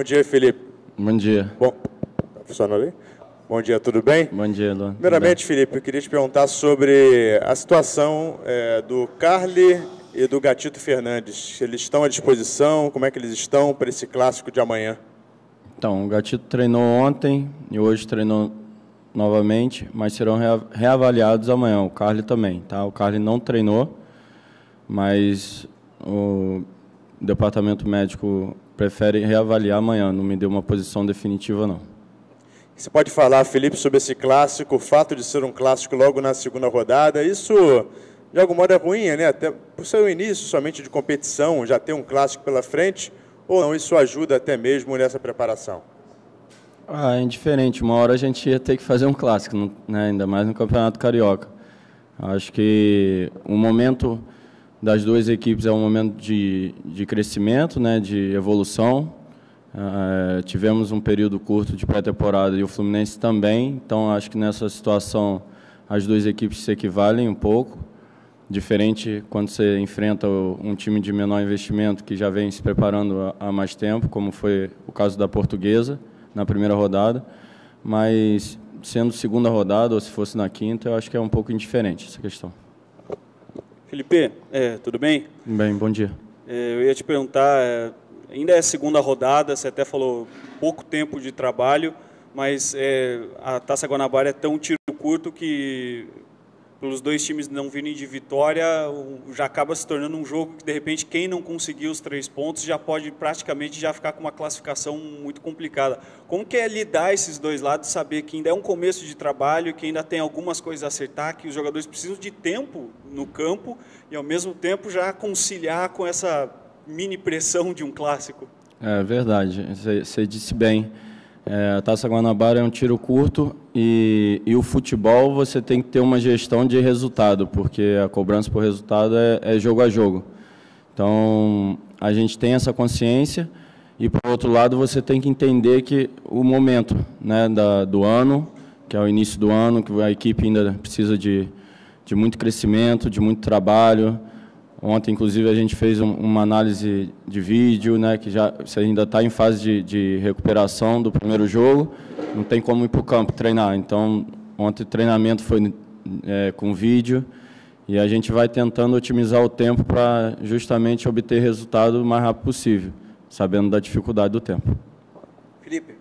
dia, Felipe. Bom dia. Bom, tá funcionando ali? Bom dia, tudo bem? Bom dia, Luan. Primeiramente, Felipe, eu queria te perguntar sobre a situação do Carly e do Gatito Fernandes. Eles estão à disposição? Como é que eles estão para esse clássico de amanhã? Então, o Gatito treinou ontem e hoje treinou novamente, mas serão reavaliados amanhã. O Carly também, tá? O Carly não treinou, mas o departamento médico prefere reavaliar amanhã. Não me deu uma posição definitiva, não. Você pode falar, Felipe, sobre esse clássico, o fato de ser um clássico logo na segunda rodada? Isso, de algum modo, é ruim, né? Até por ser o início somente de competição, já ter um clássico pela frente, ou não, isso ajuda até mesmo nessa preparação? É indiferente. Uma hora a gente ia ter que fazer um clássico, né? Ainda mais no Campeonato Carioca. Acho que o momento das duas equipes é um momento de crescimento, né? De evolução. Tivemos um período curto de pré-temporada e o Fluminense também, então acho que nessa situação as duas equipes se equivalem um pouco, diferente quando você enfrenta um time de menor investimento que já vem se preparando há mais tempo, como foi o caso da Portuguesa na primeira rodada, mas sendo segunda rodada ou se fosse na quinta, eu acho que é um pouco indiferente essa questão. Felipe, tudo bem? Bem, bom dia. Eu ia te perguntar... Ainda é segunda rodada, você até falou pouco tempo de trabalho, mas a Taça Guanabara é tão tiro curto que, pelos dois times não virem de vitória, já acaba se tornando um jogo que, de repente, quem não conseguir os 3 pontos já pode praticamente já ficar com uma classificação muito complicada. Como que é lidar esses dois lados, saber que ainda é um começo de trabalho, que ainda tem algumas coisas a acertar, que os jogadores precisam de tempo no campo e, ao mesmo tempo, já conciliar com essa mini pressão de um clássico? É verdade, você disse bem. A Taça Guanabara é um tiro curto e o futebol você tem que ter uma gestão de resultado, porque a cobrança por resultado é jogo a jogo. Então, a gente tem essa consciência e, por outro lado, você tem que entender que o momento, né, do ano, que é o início do ano, que a equipe ainda precisa de muito crescimento, de muito trabalho. Ontem, inclusive, a gente fez uma análise de vídeo, né, que você ainda está em fase de recuperação do primeiro jogo, não tem como ir para o campo treinar. Então, ontem o treinamento foi com vídeo e a gente vai tentando otimizar o tempo para justamente obter resultado o mais rápido possível, sabendo da dificuldade do tempo. Felipe,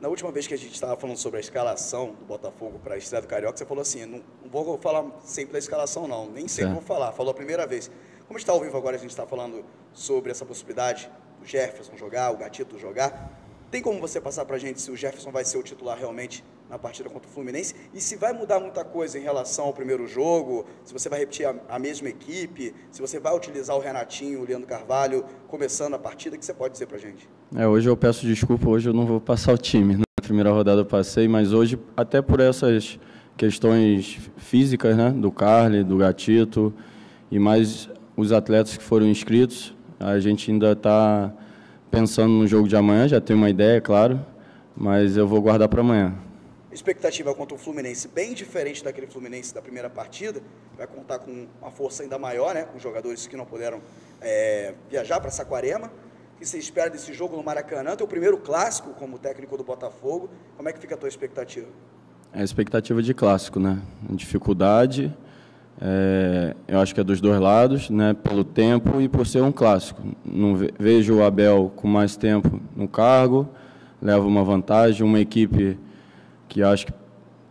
na última vez que a gente estava falando sobre a escalação do Botafogo para a estreia do Carioca, você falou assim, não vou falar sempre da escalação não, nem sempre vou falar, falou a primeira vez. Como está ao vivo agora, a gente está falando sobre essa possibilidade do Jefferson jogar, o Gatito jogar. Tem como você passar para a gente se o Jefferson vai ser o titular realmente na partida contra o Fluminense e se vai mudar muita coisa em relação ao primeiro jogo, se você vai repetir a mesma equipe, se você vai utilizar o Renatinho, o Leandro Carvalho começando a partida, o que você pode dizer para a gente? Hoje eu peço desculpa, hoje eu não vou passar o time. Na primeira rodada eu passei, mas hoje, até por essas questões físicas, né, do Carly, do Gatito e mais os atletas que foram inscritos, a gente ainda está pensando no jogo de amanhã, já tem uma ideia, claro, mas eu vou guardar para amanhã. Expectativa contra o Fluminense bem diferente daquele Fluminense da primeira partida, vai contar com uma força ainda maior, né, com jogadores que não puderam viajar para Saquarema. O que você espera desse jogo no Maracanã? Teu primeiro clássico como técnico do Botafogo, como é que fica a tua expectativa? É a expectativa de clássico, né? Dificuldade, eu acho que é dos dois lados, né? Pelo tempo e por ser um clássico. Não vejo o Abel com mais tempo no cargo, leva uma vantagem, uma equipe que acho que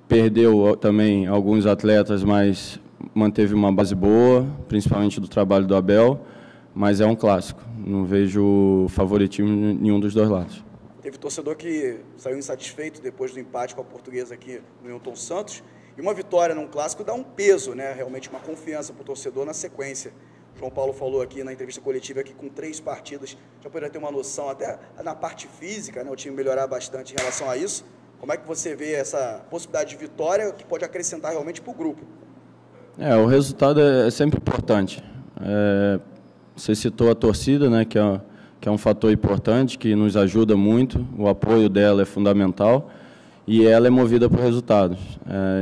perdeu também alguns atletas, mas manteve uma base boa, principalmente do trabalho do Abel, mas é um clássico. Não vejo favoritismo em nenhum dos dois lados. Teve torcedor que saiu insatisfeito depois do empate com a Portuguesa aqui no Newton Santos. E uma vitória num clássico dá um peso, né? Realmente uma confiança para o torcedor na sequência. O João Paulo falou aqui na entrevista coletiva que com 3 partidas já poderia ter uma noção, até na parte física, né? O time melhorar bastante em relação a isso. Como é que você vê essa possibilidade de vitória que pode acrescentar realmente para o grupo? O resultado é sempre importante. Você citou a torcida, né, que é um fator importante, que nos ajuda muito, o apoio dela é fundamental, e ela é movida por resultados.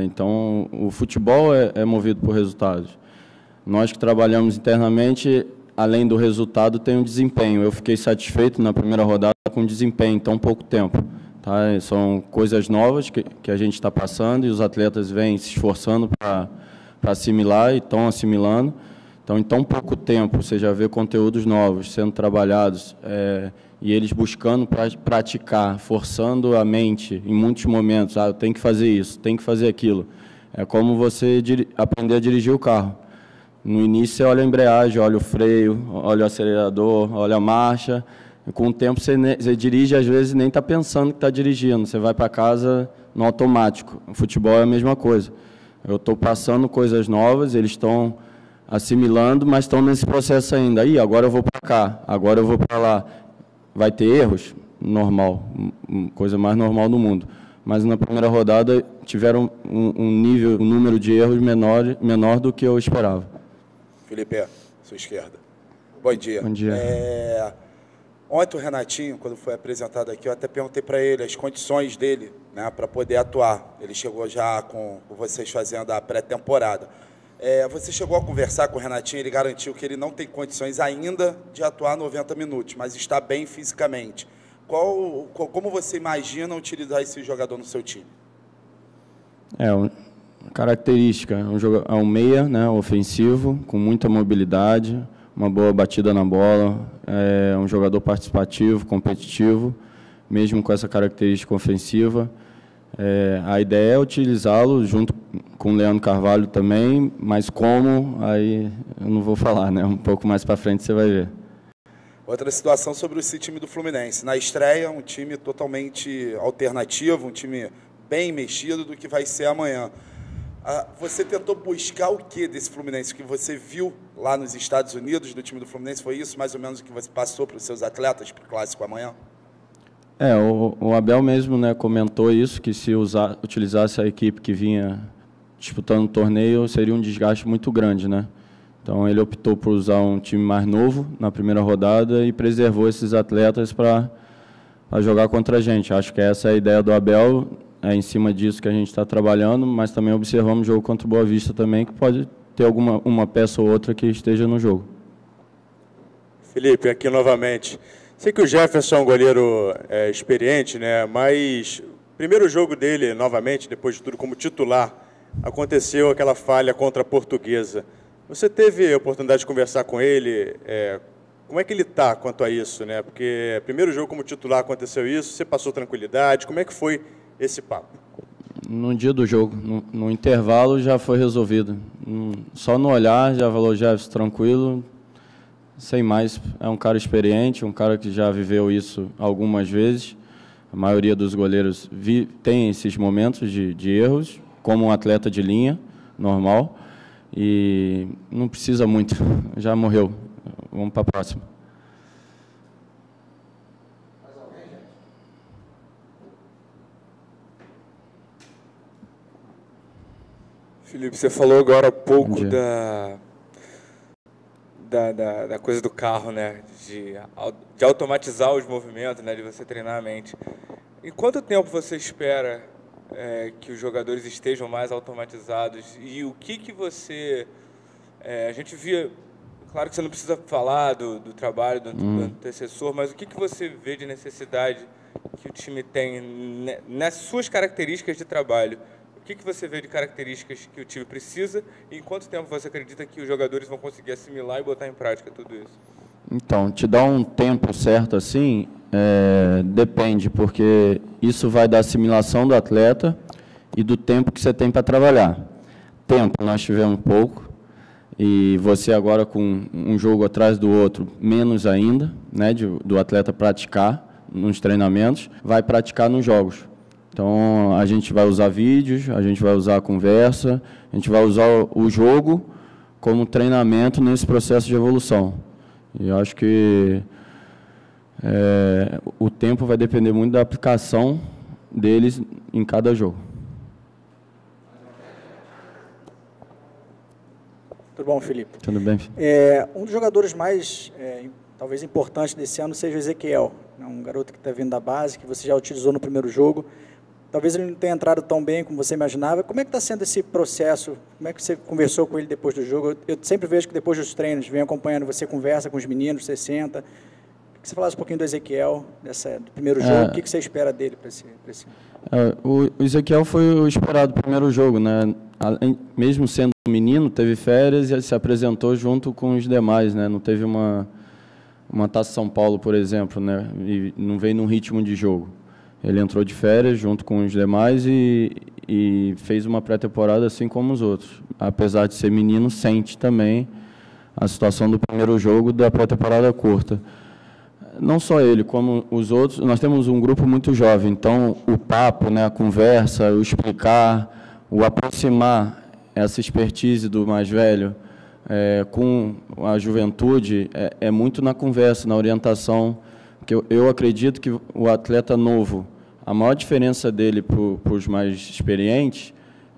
Então, o futebol é movido por resultados. Nós que trabalhamos internamente, além do resultado, tem o desempenho. Eu fiquei satisfeito na primeira rodada com o desempenho em tão pouco tempo. Tá? São coisas novas que a gente está passando e os atletas vêm se esforçando para assimilar e estão assimilando. Então, em tão pouco tempo, você já vê conteúdos novos sendo trabalhados e eles buscando praticar, forçando a mente em muitos momentos. Eu tenho que fazer isso, tenho que fazer aquilo. É como você aprender a dirigir o carro. No início, você olha a embreagem, olha o freio, olha o acelerador, olha a marcha. E com o tempo, você dirige, às vezes, nem está pensando que está dirigindo. Você vai para casa no automático. O futebol é a mesma coisa. Eu estou passando coisas novas, eles estão assimilando, mas estão nesse processo ainda. Aí, agora eu vou para cá, agora eu vou para lá. Vai ter erros? Normal, coisa mais normal do mundo. Mas na primeira rodada tiveram um número de erros menor do que eu esperava. Felipe, sua esquerda. Bom dia. Bom dia. Ontem o Renatinho, quando foi apresentado aqui, eu até perguntei para ele as condições dele, né, para poder atuar. Ele chegou já com vocês fazendo a pré-temporada. Você chegou a conversar com o Renatinho, ele garantiu que ele não tem condições ainda de atuar 90 minutos, mas está bem fisicamente. Como você imagina utilizar esse jogador no seu time? Uma característica, é um meia, né, ofensivo, com muita mobilidade, uma boa batida na bola, é um jogador participativo, competitivo, mesmo com essa característica ofensiva. A ideia é utilizá-lo junto com o Leandro Carvalho também, mas como, aí eu não vou falar, né? Um pouco mais para frente você vai ver. Outra situação sobre esse time do Fluminense. Na estreia, um time totalmente alternativo, um time bem mexido do que vai ser amanhã. Você tentou buscar o que desse Fluminense que você viu lá nos Estados Unidos, do time do Fluminense? Foi isso mais ou menos o que você passou para os seus atletas para o Clássico amanhã? O Abel mesmo, né, comentou isso, que se utilizasse a equipe que vinha disputando o torneio, seria um desgaste muito grande, né? Então ele optou por usar um time mais novo na primeira rodada e preservou esses atletas para jogar contra a gente. Acho que essa é a ideia do Abel, é em cima disso que a gente está trabalhando, mas também observamos o jogo contra o Boa Vista também, que pode ter uma peça ou outra que esteja no jogo. Felipe, aqui novamente. Sei que o Jefferson é um goleiro experiente, né? Mas o primeiro jogo dele, novamente, depois de tudo, como titular, aconteceu aquela falha contra a Portuguesa. Você teve a oportunidade de conversar com ele? Como é que ele está quanto a isso, né? Porque primeiro jogo como titular aconteceu isso, você passou tranquilidade, como é que foi esse papo? No dia do jogo, no intervalo já foi resolvido. Só no olhar já falou, Jefferson, tranquilo, sem mais. É um cara experiente, um cara que já viveu isso algumas vezes. A maioria dos goleiros tem esses momentos de erros, como um atleta de linha, normal. E não precisa muito, já morreu. Vamos para a próxima. Felipe, você falou agora há pouco da coisa do carro, né? De automatizar os movimentos, né? De você treinar a mente. Em quanto tempo você espera que os jogadores estejam mais automatizados? E o que você... a gente via... Claro que você não precisa falar do trabalho do antecessor, mas o que você vê de necessidade que o time tem nas suas características de trabalho? O que você vê de características que o time precisa e em quanto tempo você acredita que os jogadores vão conseguir assimilar e botar em prática tudo isso? Então, te dar um tempo certo assim, depende, porque isso vai da assimilação do atleta e do tempo que você tem para trabalhar. Tempo, nós tivemos pouco, e você agora com um jogo atrás do outro, menos ainda, né, do atleta praticar nos treinamentos, vai praticar nos jogos. Então, a gente vai usar vídeos, a gente vai usar a conversa, a gente vai usar o jogo como treinamento nesse processo de evolução. E eu acho que o tempo vai depender muito da aplicação deles em cada jogo. Tudo bom, Felipe? Tudo bem. Um dos jogadores mais, talvez, importantes desse ano seja o Ezequiel, um garoto que está vindo da base, que você já utilizou no primeiro jogo. talvez ele não tenha entrado tão bem como você imaginava. Como é que está sendo esse processo? Como é que você conversou com ele depois do jogo? Eu sempre vejo que depois dos treinos, vem acompanhando, você conversa com os meninos, você senta. Que você falasse um pouquinho do Ezequiel, do primeiro jogo, o que você espera dele para esse o Ezequiel foi o esperado primeiro jogo, né? Mesmo sendo um menino, teve férias e se apresentou junto com os demais, né? Não teve uma Taça São Paulo, por exemplo, né? E não veio num ritmo de jogo. Ele entrou de férias junto com os demais e fez uma pré-temporada assim como os outros. Apesar de ser menino, sente também a situação do primeiro jogo da pré-temporada curta. Não só ele, como os outros, nós temos um grupo muito jovem, então o papo, né, a conversa, o explicar, o aproximar essa expertise do mais velho com a juventude é muito na conversa, na orientação, porque eu acredito que o atleta novo, a maior diferença dele para os mais experientes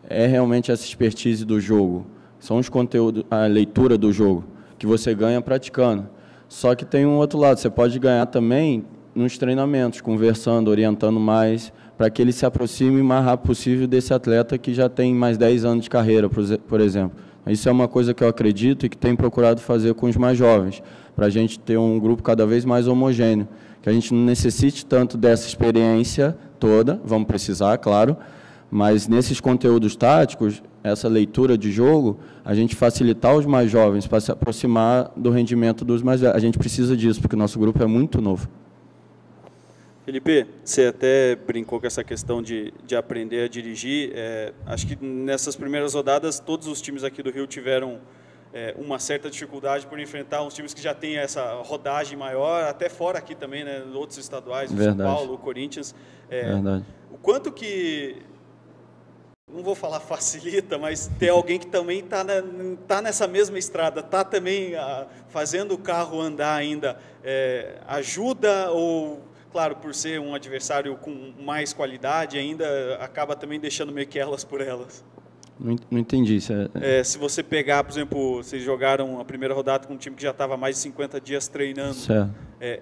é realmente essa expertise do jogo, são os conteúdos, a leitura do jogo, que você ganha praticando. Só que tem um outro lado, você pode ganhar também nos treinamentos, conversando, orientando mais, para que ele se aproxime o mais rápido possível desse atleta que já tem mais 10 anos de carreira, por exemplo. Isso é uma coisa que eu acredito e que tenho procurado fazer com os mais jovens, para a gente ter um grupo cada vez mais homogêneo, que a gente não necessite tanto dessa experiência toda, vamos precisar, claro, mas nesses conteúdos táticos, essa leitura de jogo, a gente facilitar os mais jovens para se aproximar do rendimento dos mais velhos. A gente precisa disso, porque o nosso grupo é muito novo. Felipe, você até brincou com essa questão de aprender a dirigir. Acho que nessas primeiras rodadas, todos os times aqui do Rio tiveram uma certa dificuldade por enfrentar uns times que já têm essa rodagem maior, até fora aqui também, né, outros estaduais, o São Paulo, o Corinthians. Verdade. O quanto que... não vou falar facilita, mas ter alguém que também tá nessa mesma estrada, está também fazendo o carro andar ainda, ajuda ou, claro, por ser um adversário com mais qualidade ainda, acaba também deixando meio que elas por elas? Não entendi. Se você pegar, por exemplo, vocês jogaram a primeira rodada com um time que já estava mais de 50 dias treinando,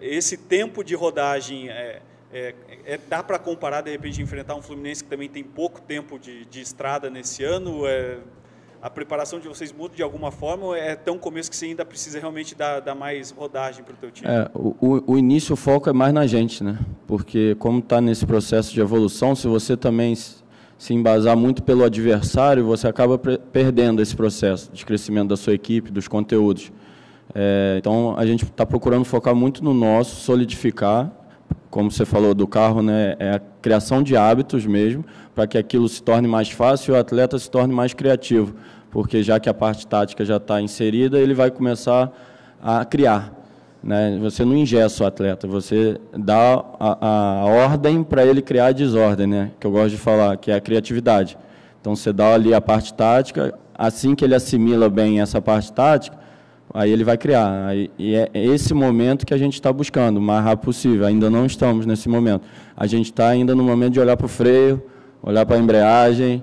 esse tempo de rodagem... dá para comparar, de repente, enfrentar um Fluminense que também tem pouco tempo de estrada nesse ano? A preparação de vocês muda de alguma forma ou é tão começo que você ainda precisa realmente dar mais rodagem para o teu time? O início, o foco é mais na gente, né? Porque como está nesse processo de evolução, se você também se embasar muito pelo adversário, você acaba perdendo esse processo de crescimento da sua equipe, dos conteúdos. Então, a gente está procurando focar muito no nosso, solidificar, como você falou do carro, né, é a criação de hábitos mesmo, para que aquilo se torne mais fácil e o atleta se torne mais criativo, porque já que a parte tática já está inserida, ele vai começar a criar, né? Você não engessa o atleta, você dá a ordem para ele criar a desordem, né, que eu gosto de falar, que é a criatividade. Então, você dá ali a parte tática, assim que ele assimila bem essa parte tática, aí ele vai criar. E é esse momento que a gente está buscando, o mais rápido possível. Ainda não estamos nesse momento. A gente está ainda no momento de olhar para o freio, olhar para a embreagem,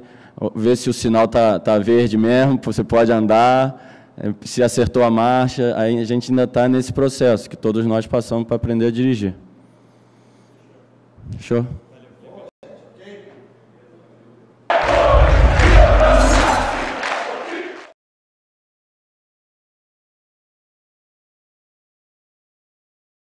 ver se o sinal tá verde mesmo, você pode andar, se acertou a marcha. Aí a gente ainda está nesse processo que todos nós passamos para aprender a dirigir. Fechou?